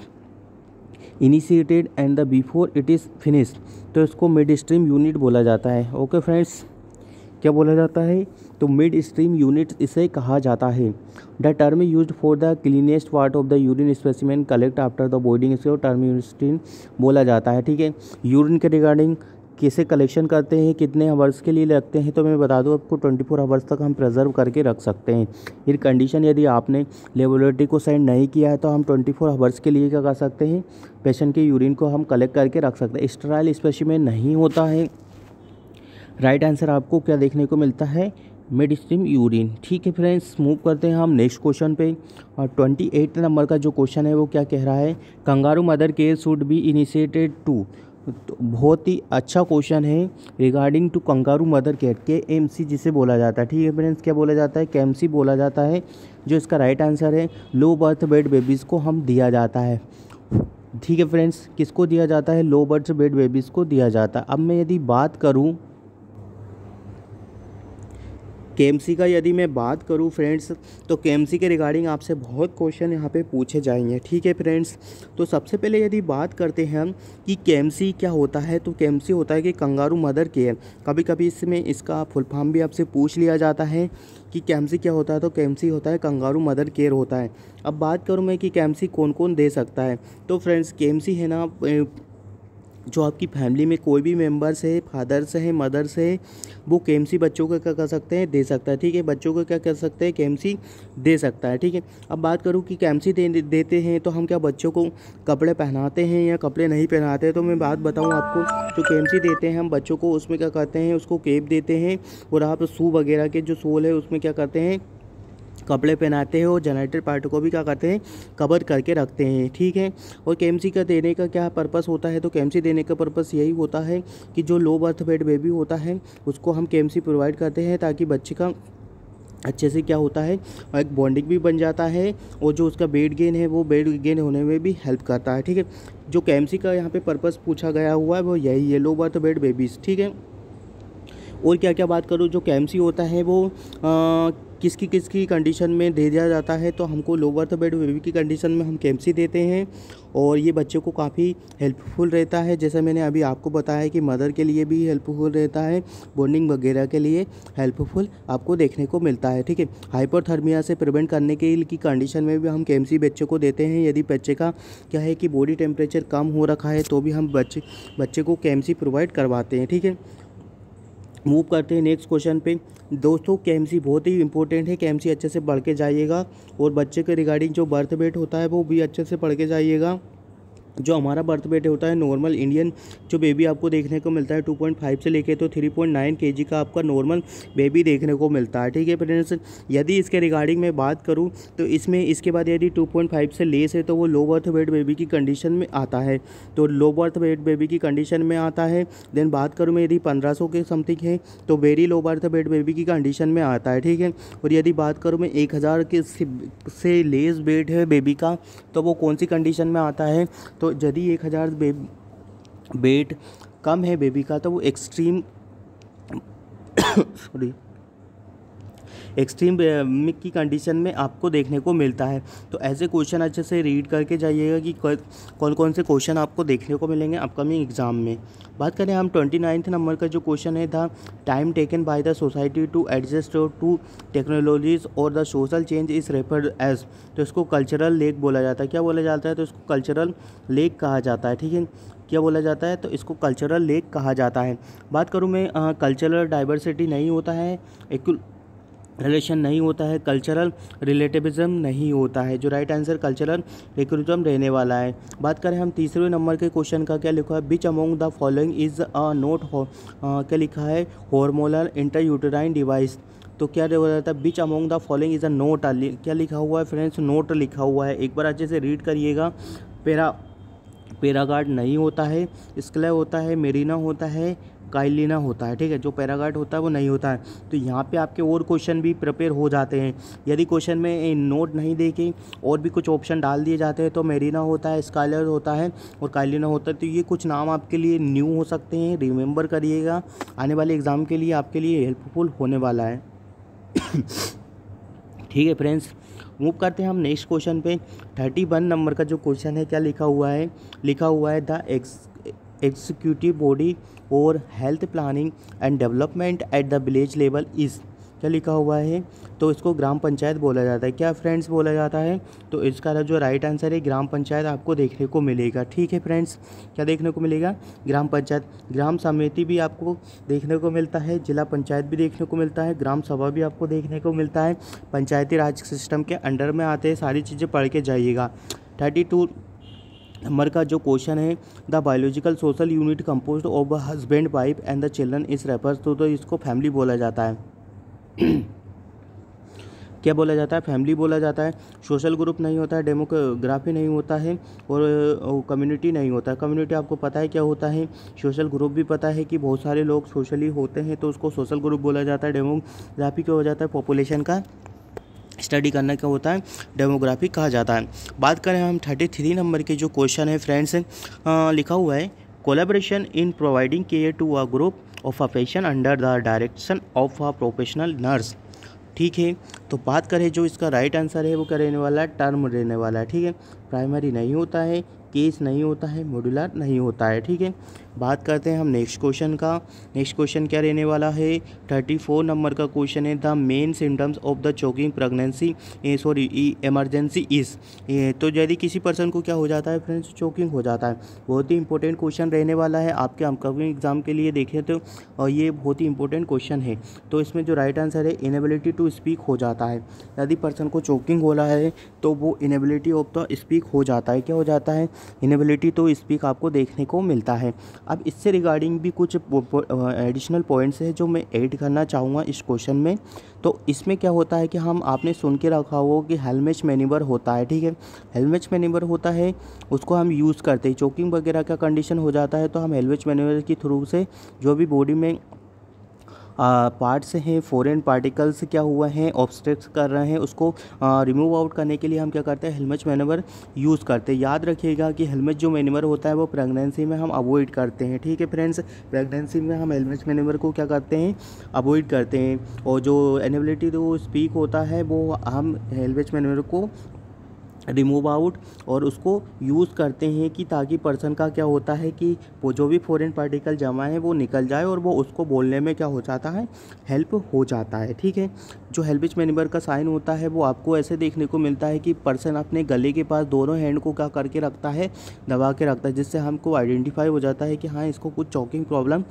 initiated and the before it is finished। तो इसको मिड स्ट्रीम यूनिट बोला जाता है, ओके फ्रेंड्स। क्या बोला जाता है, तो मिड स्ट्रीम यूनिट इसे कहा जाता है। The term used for the cleanest part of the urine specimen collect after the boiling, इसको टर्म स्ट्रीम बोला जाता है, ठीक है। यूरिन के रिगार्डिंग कैसे कलेक्शन करते हैं, कितने आवर्स के लिए रखते हैं, तो मैं बता दूं आपको 24 आवर्स तक हम प्रिजर्व करके रख सकते हैं। ये कंडीशन यदि आपने लेबोरेटरी को सेंड नहीं किया है तो हम 24 आवर्स के लिए क्या कर सकते हैं, पेशेंट के यूरिन को हम कलेक्ट करके रख सकते हैं। स्टेराइल स्पेसिमेन नहीं होता है। राइट आंसर आपको क्या देखने को मिलता है, मिड स्ट्रीम यूरिन, ठीक है फ्रेंड्स। मूव करते हैं हम नेक्स्ट क्वेश्चन पे। और 28 नंबर का जो क्वेश्चन है वो क्या कह रहा है, kangaroo mother care should be initiated to. तो बहुत ही अच्छा क्वेश्चन है regarding to kangaroo mother care, KMC जिसे बोला जाता है, ठीक है फ्रेंड्स। क्या बोला जाता है, KMC बोला जाता है। जो इसका राइट आंसर है, लो बर्थ वेट बेबीज़ को हम दिया जाता है, ठीक है फ्रेंड्स। किसको दिया जाता है, लो बर्थ वेट बेबीज़ को दिया जाता है। अब मैं यदि बात करूँ KMC का, यदि मैं बात करूं फ्रेंड्स तो KMC के रिगार्डिंग आपसे बहुत क्वेश्चन यहाँ पे पूछे जाएंगे, ठीक है फ्रेंड्स। तो सबसे पहले यदि बात करते हैं हम कि KMC क्या होता है, तो KMC होता है कि कंगारू मदर केयर। कभी कभी इसमें इसका फुल फॉर्म भी आपसे पूछ लिया जाता है कि KMC क्या होता है, तो KMC होता है कंगारू मदर केयर होता है। अब बात करूँ मैं कि KMC कौन कौन दे सकता है, तो फ्रेंड्स KMC है ना, जो आपकी फैमिली में कोई भी मेंबर्स है, फादर्स है, मदर्स है, वो KMC बच्चों को क्या कर सकते हैं, दे सकता है, ठीक है। बच्चों को क्या कर सकते हैं, KMC दे सकता है, ठीक है। अब बात करूँ कि KMC देते हैं तो हम क्या बच्चों को कपड़े पहनाते हैं या कपड़े नहीं पहनाते हैं, तो मैं बात बताऊँ आपको, जो KMC देते हैं हम बच्चों को उसमें क्या करते हैं, उसको केप देते हैं, और आप शू वगैरह के जो सोल है उसमें क्या करते हैं, कपड़े पहनाते हैं, और जनरेटर पार्ट को भी क्या करते हैं, कवर करके रखते हैं, ठीक है। और KMC का देने का क्या पर्पस होता है, तो KMC देने का पर्पस यही होता है कि जो लो बर्थ वेट बेबी होता है उसको हम KMC प्रोवाइड करते हैं, ताकि बच्चे का अच्छे से क्या होता है, एक बॉन्डिंग भी बन जाता है, और जो उसका वेट गेन है वो वेट गेन होने में भी हेल्प करता है, ठीक है। जो KMC का यहाँ पे पर्पस पूछा गया हुआ है वो यही है, लो बर्थ वेट बेबीज़, ठीक है। और क्या क्या बात करूँ, जो केएमसी होता है वो किसकी किसकी कंडीशन में दे दिया जाता है, तो हमको लो बर्थ वेट बेबी की कंडीशन में हम केएमसी देते हैं और ये बच्चे को काफ़ी हेल्पफुल रहता है। जैसे मैंने अभी आपको बताया कि मदर के लिए भी हेल्पफुल रहता है, बॉन्डिंग वगैरह के लिए हेल्पफुल आपको देखने को मिलता है। ठीक है, हाइपोथर्मिया से प्रिवेंट करने के की कंडीशन में भी हम केएमसी बच्चे को देते हैं। यदि बच्चे का क्या है कि बॉडी टेम्परेचर कम हो रखा है तो भी हम बच्चे को केएमसी प्रोवाइड करवाते हैं। ठीक है, मूव करते हैं नेक्स्ट क्वेश्चन पे। दोस्तों केएमसी बहुत ही इंपॉर्टेंट है, केएमसी अच्छे से पढ़ के जाइएगा और बच्चे के रिगार्डिंग जो बर्थ वेट होता है वो भी अच्छे से पढ़ के जाइएगा। जो हमारा बर्थ वेट होता है नॉर्मल इंडियन जो बेबी आपको देखने को मिलता है 2.5 से लेके तो 3.9 केजी का आपका नॉर्मल बेबी देखने को मिलता है। ठीक है फ्रेंड्स, यदि इसके रिगार्डिंग मैं बात करूं तो इसमें इसके बाद यदि 2.5 से लेस है तो वो लो बर्थ वेट बेबी की कंडीशन में आता है, तो लो बर्थ वेट बेबी की कंडीशन में आता है। देन बात करूँ मैं यदि 1500 के समथिंग है तो very low birth weight baby की कंडीशन में आता है। ठीक है, और यदि बात करूँ मैं 1000 के से लेस वेट है बेबी का तो वो कौन सी कंडीशन में आता है, तो यदि 1000 वेट कम है बेबी का तो वो एक्सट्रीम सॉरी एक्सट्रीम की कंडीशन में आपको देखने को मिलता है। तो ऐसे क्वेश्चन अच्छे से रीड करके जाइएगा कि कौन कौन से क्वेश्चन आपको देखने को मिलेंगे अपकमिंग एग्जाम में। बात करें हम 29 नंबर का जो क्वेश्चन है था, time taken by the society to adjust to technologies और the social change is referred as, तो इसको कल्चरल लेक बोला जाता है। क्या बोला जाता है, तो इसको कल्चरल लेक कहा जाता है। ठीक है, क्या बोला जाता है, तो इसको कल्चरल लेक कहा जाता है। बात करूँ मैं कल्चरल डाइवर्सिटी नहीं होता है, रिलेशन नहीं होता है, कल्चरल रिलेटिविज्म नहीं होता है। जो राइट आंसर कल्चरल रिलेटिविज्म रहने वाला है। बात करें हम तीसरे नंबर के क्वेश्चन का, क्या लिखा है, which among the following is a note, क्या लिखा है, हार्मोनल इंट्रायूटेराइन डिवाइस, तो क्या बोला जाता है, which among the following is a note, क्या लिखा हुआ है फ्रेंड्स, नोट लिखा हुआ है। एक बार अच्छे से रीड करिएगा। पैरागार्ड नहीं होता है, स्क्ले होता है, मेरिना होता है, काइलिना होता है। ठीक है, जो पैरागार्ड होता है वो नहीं होता है। तो यहाँ पे आपके और क्वेश्चन भी प्रिपेयर हो जाते हैं। यदि क्वेश्चन में नोट नहीं देके और भी कुछ ऑप्शन डाल दिए जाते हैं तो मेरिना होता है, स्काइलर होता है और काइलिना होता है। तो ये कुछ नाम आपके लिए न्यू हो सकते हैं, रिमेंबर करिएगा, आने वाले एग्ज़ाम के लिए आपके लिए हेल्पफुल होने वाला है। ठीक है फ्रेंड्स, मूव करते हैं हम नेक्स्ट क्वेश्चन पे। 31 नंबर का जो क्वेश्चन है, क्या लिखा हुआ है, द एग्जीक्यूटिव बॉडी और health planning and development at the village level is, क्या लिखा हुआ है, तो इसको ग्राम पंचायत बोला जाता है। क्या फ्रेंड्स बोला जाता है, तो इसका जो राइट आंसर है ग्राम पंचायत आपको देखने को मिलेगा। ठीक है फ्रेंड्स, क्या देखने को मिलेगा, ग्राम पंचायत। ग्राम समिति भी आपको देखने को मिलता है, जिला पंचायत भी देखने को मिलता है, ग्राम सभा भी आपको देखने को मिलता है, पंचायती राज सिस्टम के अंडर में आते हैं। सारी चीज़ें पढ़ के जाइएगा। 32 नंबर का जो क्वेश्चन है, the biological social unit composed of husband wife and the children is refers to, तो इसको फैमिली बोला जाता है। क्या बोला जाता है, फैमिली बोला जाता है। सोशल ग्रुप नहीं होता है, डेमोग्राफी नहीं होता है और कम्युनिटी नहीं होता है। कम्युनिटी आपको पता है क्या होता है, सोशल ग्रुप भी पता है कि बहुत सारे लोग सोशली होते हैं तो उसको सोशल ग्रुप बोला जाता है। डेमोग्राफी क्या हो जाता है, पॉपुलेशन का स्टडी करने का होता है, डेमोग्राफी कहा जाता है। बात करें हम 33 नंबर के जो क्वेश्चन है फ्रेंड्स, लिखा हुआ है, collaboration in providing care to a group of a patient under the direction of a professional nurse. ठीक है, तो बात करें जो इसका राइट आंसर है वो क्या रहने वाला है, टर्म रहने वाला है। ठीक है, प्राइमरी नहीं होता है, केस नहीं होता है, मॉड्यूलर नहीं होता है। ठीक है, बात करते हैं हम नेक्स्ट क्वेश्चन का। नेक्स्ट क्वेश्चन क्या रहने वाला है, 34 नंबर का क्वेश्चन है, the main symptoms of the choking pregnancy emergency is, तो यदि किसी पर्सन को क्या हो जाता है फ्रेंड्स, चोकिंग हो जाता है। बहुत ही इंपॉर्टेंट क्वेश्चन रहने वाला है आपके अपकमिंग एग्जाम के लिए देखें तो, और ये बहुत ही इंपॉर्टेंट क्वेश्चन है। तो इसमें जो राइट आंसर है, इनेबिलिटी टू स्पीक हो जाता है। यदि पर्सन को चोकिंग हो रहा है तो वो इनेबिलिटी ऑफ द स्पीक हो जाता है। क्या हो जाता है, इनेबिलिटी टू स्पीक आपको देखने को मिलता है। अब इससे रिगार्डिंग भी कुछ एडिशनल पॉइंट्स हैं जो मैं ऐड करना चाहूँगा इस क्वेश्चन में। तो इसमें क्या होता है कि हम आपने सुन के रखा हो कि हेलमेट मैन्यूवर होता है। ठीक है, हेलमेट मैन्यूवर होता है, उसको हम यूज़ करते हैं। चोकिंग वगैरह का कंडीशन हो जाता है तो हम हेलमेट मैन्यूवर के थ्रू से जो भी बॉडी में पार्ट्स हैं, फॉरेन पार्टिकल्स क्या हुआ है ऑब्स्ट्रक्ट कर रहे हैं, उसको रिमूव आउट करने के लिए हम क्या करते हैं, हेलमेट मैनूवर यूज़ करते हैं। याद रखिएगा कि हेलमेट जो मैनूवर होता है वो प्रेगनेंसी में हम अवॉइड करते हैं। ठीक है फ्रेंड्स, प्रेगनेंसी में हम हेलमेट मैनूवर को क्या करते हैं, अवॉइड करते हैं। और जो एनेबिलिटी टू स्पीक होता है वो हम हेलमेट मैनूवर को रिमूव आउट और उसको यूज़ करते हैं कि ताकि पर्सन का क्या होता है कि वो जो भी फॉरेन पार्टिकल जमा है वो निकल जाए और वो उसको बोलने में क्या हो जाता है, हेल्प हो जाता है। ठीक है, जो हेल्पिच मैनूवर का साइन होता है वो आपको ऐसे देखने को मिलता है कि पर्सन अपने गले के पास दोनों हैंड को क्या करके रखता है, दबा के रखता है, जिससे हमको आइडेंटिफाई हो जाता है कि हाँ इसको कुछ चॉकिंग प्रॉब्लम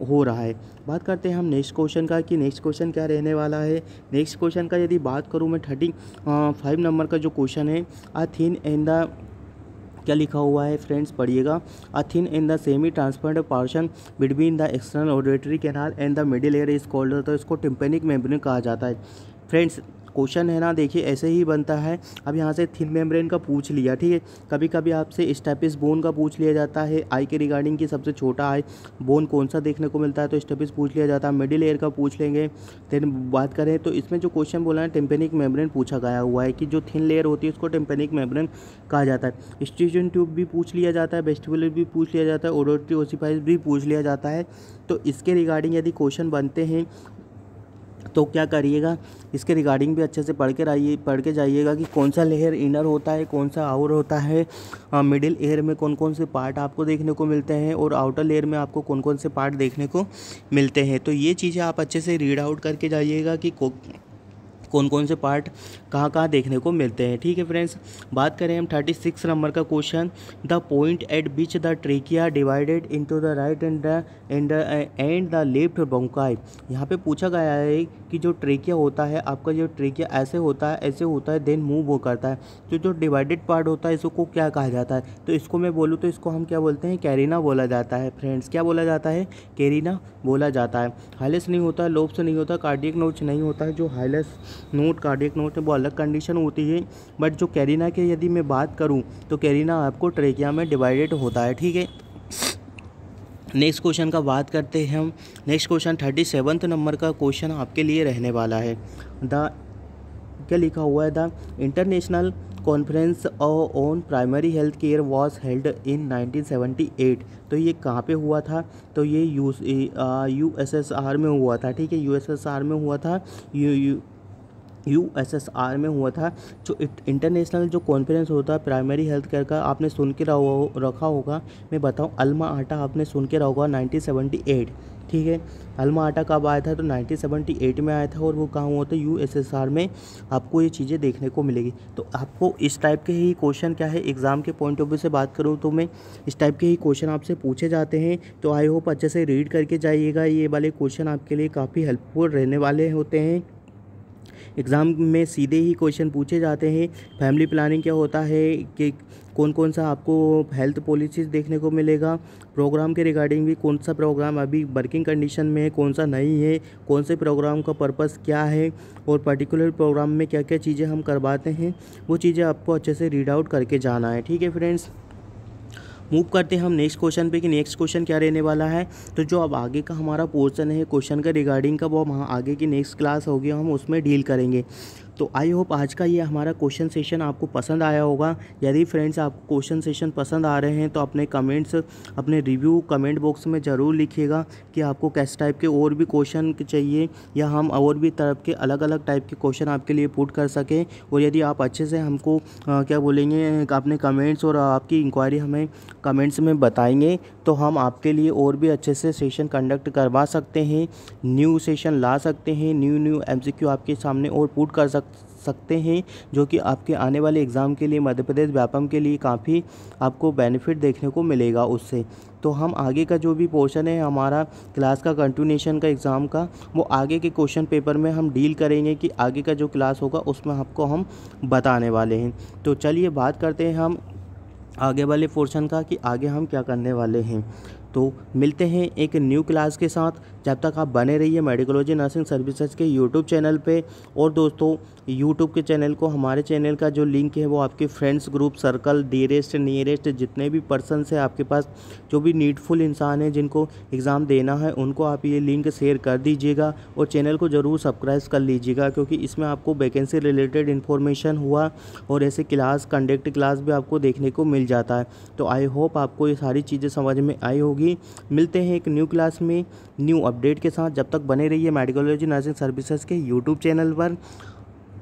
हो रहा है। बात करते हैं हम नेक्स्ट क्वेश्चन का कि नेक्स्ट क्वेश्चन क्या रहने वाला है। नेक्स्ट क्वेश्चन का यदि बात करूँ मैं 35 नंबर का जो क्वेश्चन है, अ थिन इन द क्या लिखा हुआ है फ्रेंड्स, पढ़िएगा। A thin in the semi transparent portion between the external auditory canal and the middle air is called, तो इसको टिम्पेनिक मेम्ब्रेन कहा जाता है। फ्रेंड्स क्वेश्चन है ना, देखिए ऐसे ही बनता है। अब यहाँ से थिन मेम्ब्रेन का पूछ लिया, ठीक है। कभी कभी आपसे स्टेपिस बोन का पूछ लिया जाता है, आई के रिगार्डिंग की सबसे छोटा आई बोन कौन सा देखने को मिलता है, तो स्टेपिस पूछ लिया जाता है। मिडिल एयर का पूछ लेंगे। फिर बात करें तो इसमें जो क्वेश्चन बोला है टिम्पेनिक मेम्ब्रेन पूछा गया हुआ है कि जो थिन लेयर होती है उसको टिम्पेनिक मेम्ब्रेन कहा जाता है। स्टीशन ट्यूब भी पूछ लिया जाता है, वेस्टिबुलर भी पूछ लिया जाता है, ऑडिटरी ओसिफाइस भी पूछ लिया जाता है। तो इसके रिगार्डिंग यदि क्वेश्चन बनते हैं तो क्या करिएगा, इसके रिगार्डिंग भी अच्छे से पढ़ के जाइएगा कि कौन सा लेयर इनर होता है, कौन सा आउटर होता है, मिडिल एयर में कौन कौन से पार्ट आपको देखने को मिलते हैं और आउटर लेयर में आपको कौन कौन से पार्ट देखने को मिलते हैं। तो ये चीज़ें आप अच्छे से रीड आउट करके जाइएगा कि कौन कौन से पार्ट कहाँ कहाँ देखने को मिलते हैं। ठीक है फ्रेंड्स, बात करें हम 36 नंबर का question, the point eight which the trachea divided into the right and the left bronchi. यहाँ पे पूछा गया है कि जो ट्रेकिया होता है आपका, जो ट्रेकिया ऐसे होता है देन मूव वो करता है, तो जो डिवाइडेड पार्ट होता है इसको क्या कहा जाता है, तो इसको मैं बोलूँ तो इसको हम क्या बोलते हैं, कैरिना बोला जाता है। फ्रेंड्स क्या बोला जाता है, कैरिना बोला जाता है। हाइलेस नहीं होता, लोब्स नहीं होता, कार्डियक नोच नहीं होता है। जो हाइलेस नोट कार्डियक नोट है वो अलग कंडीशन होती है, बट जो कैरिना के यदि मैं बात करूं तो कैरिना आपको ट्रेकिया में डिवाइडेड होता है। ठीक है, नेक्स्ट क्वेश्चन का बात करते हैं हम। नेक्स्ट क्वेश्चन 37 नंबर का क्वेश्चन आपके लिए रहने वाला है। द क्या लिखा हुआ है, the international conference on primary health care was held in 1978। तो ये कहाँ पे हुआ था, तो ये यूएसएसआर में हुआ था। ठीक है, यूएसएसआर में हुआ था, यूएसएसआर में हुआ था। जो इंटरनेशनल जो कॉन्फ्रेंस होता है प्राइमरी हेल्थ केयर का, आपने सुन के रखा होगा, मैं बताऊं अल्मा आटा आपने सुन के रखा होगा 1978। ठीक है, अल्मा आटा कब आया था, तो 1978 में आया था और वो कहाँ हुआ था, यूएसएसआर में। आपको ये चीज़ें देखने को मिलेगी। तो आपको इस टाइप के ही क्वेश्चन क्या है, एग्ज़ाम के पॉइंट ऑफ व्यू से बात करूँ तो मैं इस टाइप के ही क्वेश्चन आपसे पूछे जाते हैं। तो आई होप अच्छे से रीड करके जाइएगा, ये वाले क्वेश्चन आपके लिए काफ़ी हेल्पफुल रहने वाले होते हैं। एग्ज़ाम में सीधे ही क्वेश्चन पूछे जाते हैं। फैमिली प्लानिंग क्या होता है, कि कौन कौन सा आपको हेल्थ पॉलिसीज़ देखने को मिलेगा, प्रोग्राम के रिगार्डिंग भी कौन सा प्रोग्राम अभी वर्किंग कंडीशन में है, कौन सा नहीं है, कौन से प्रोग्राम का पर्पस क्या है और पर्टिकुलर प्रोग्राम में क्या क्या चीज़ें हम करवाते हैं, वो चीज़ें आपको अच्छे से रीड आउट करके जाना है। ठीक है फ्रेंड्स, मूव करते हैं हम नेक्स्ट क्वेश्चन पे कि नेक्स्ट क्वेश्चन क्या रहने वाला है। तो जो अब आगे का हमारा पोर्शन है क्वेश्चन का रिगार्डिंग का, वो हम आगे की नेक्स्ट क्लास होगी हम उसमें डील करेंगे। तो आई होप आज का ये हमारा क्वेश्चन सेशन आपको पसंद आया होगा। यदि फ्रेंड्स आपको क्वेश्चन सेशन पसंद आ रहे हैं तो अपने कमेंट्स, अपने रिव्यू कमेंट बॉक्स में ज़रूर लिखिएगा कि आपको किस टाइप के और भी क्वेश्चन चाहिए, या हम और भी तरह के अलग अलग टाइप के क्वेश्चन आपके लिए पुट कर सकें। और यदि आप अच्छे से हमको क्या बोलेंगे, अपने कमेंट्स और आपकी इंक्वायरी हमें कमेंट्स में बताएंगे तो हम आपके लिए और भी अच्छे से सेशन कंडक्ट करवा सकते हैं, न्यू सेशन ला सकते हैं, न्यू MCQ आपके सामने और पुट कर सकते हैं, जो कि आपके आने वाले एग्ज़ाम के लिए, मध्य प्रदेश व्यापम के लिए काफ़ी आपको बेनिफिट देखने को मिलेगा उससे। तो हम आगे का जो भी पोर्शन है हमारा क्लास का कंटिन्यूशन का एग्ज़ाम का, वो आगे के क्वेश्चन पेपर में हम डील करेंगे कि आगे का जो क्लास होगा उसमें आपको हम बताने वाले हैं। तो चलिए बात करते हैं हम आगे वाले पोर्शन का कि आगे हम क्या करने वाले हैं। तो मिलते हैं एक न्यू क्लास के साथ, जब तक आप बने रहिए मेडिकोलॉजी नर्सिंग सर्विसेज के यूट्यूब चैनल पे। और दोस्तों यूट्यूब के चैनल को, हमारे चैनल का जो लिंक है वो आपके friends group circle dearest nearest जितने भी पर्सन्स हैं आपके पास, जो भी नीडफुल इंसान हैं जिनको एग्ज़ाम देना है, उनको आप ये लिंक शेयर कर दीजिएगा और चैनल को ज़रूर सब्सक्राइब कर लीजिएगा, क्योंकि इसमें आपको वैकेंसी रिलेटेड इन्फॉर्मेशन हुआ और ऐसे क्लास कंडक्ट क्लास भी आपको देखने को मिल जाता है। तो आई होप आपको ये सारी चीज़ें समझ में आई होगी। मिलते हैं एक न्यू क्लास में न्यू अपडेट के साथ, जब तक बने रहिए मेडिकोलॉजी नर्सिंग सर्विसेज के यूट्यूब चैनल पर।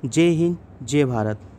जय हिंद, जय भारत।